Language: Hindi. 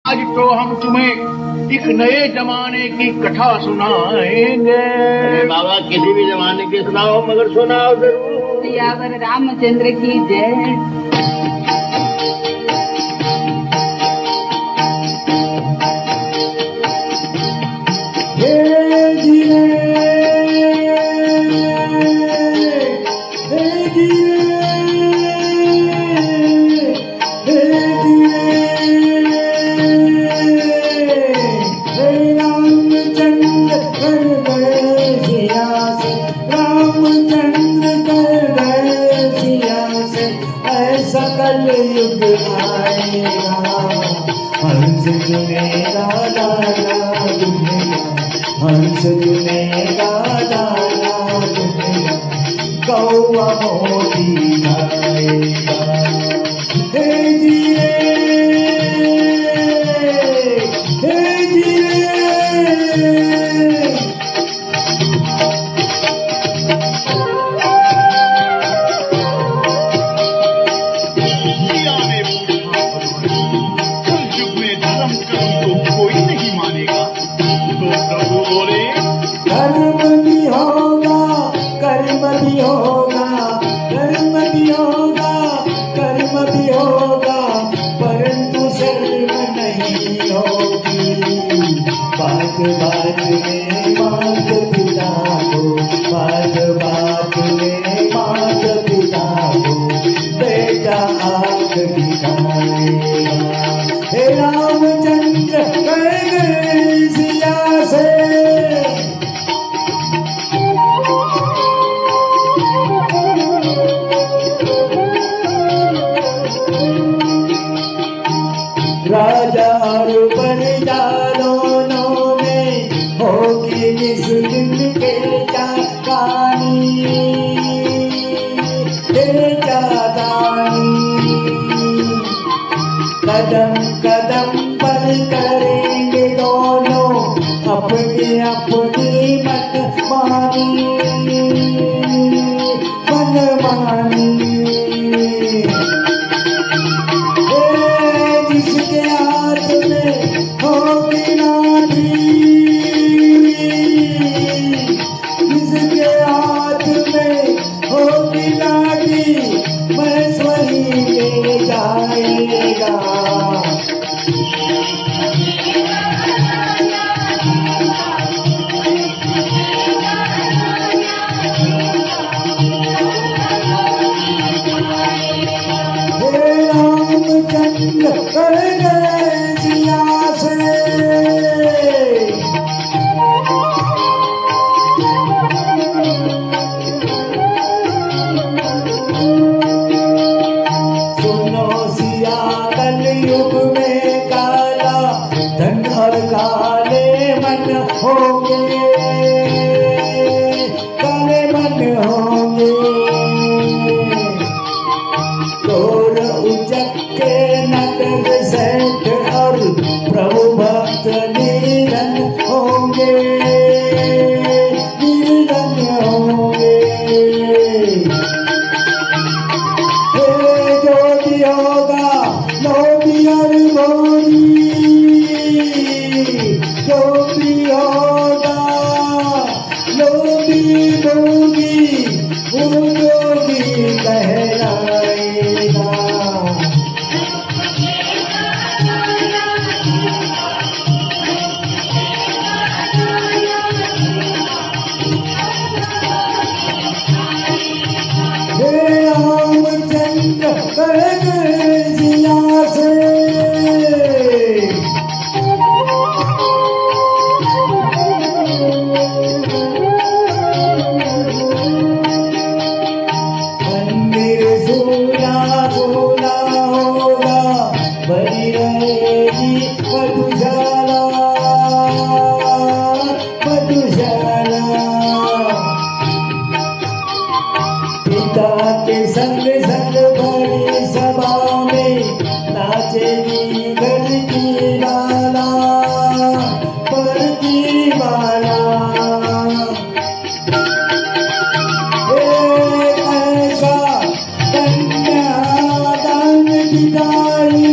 आज तो हम तुम्हें एक नए जमाने की कथा सुनाएंगे। अरे बाबा किसी भी जमाने की सुनाओ मगर सुनाओ जरूर। सियावर रामचंद्र की जय। सकल युग आएगा हंस चुनेगा दादा दुनिया हंस चुनेगा दादा दुनिया कौवा मोती खाएगा हे जिए हे जिए बात बात में मात पिता को बात बात में मात पिता को बेटा आंख दिखाएगा हे रामचंद्र गए सिया से राजा और प्रजा दोनों में होगी इस दिन के चाकानी कदम कदम पर करेंगे दोनों अपनी अपनी मनमानी मनमानी जिसके हाथ में होगी लाठी जिसके हाथ में होगी लाठी बस वही ले जाएगा रामचंद्र कर गए सिया से सुनो सिया कलयुग में काला धन और काले मन होंगे काले मन होंगे चोर उचक के नगर सेठ और प्रभु भक्त निरन होंगे निरन होंगे जो भी होगा लोभी और भोगी जो भी होगा लोभी भोगी वो जोगी कहलाएगा रामचंद्र कर गए सिया से मंदिर सोना सोना होगा बनी रहेगी मधुशाला मधुशाला पिता के संग संग बड़ी सभा में नाचेगी घर की लाला पर की माला एक ऐसा कन्यादान दिखाई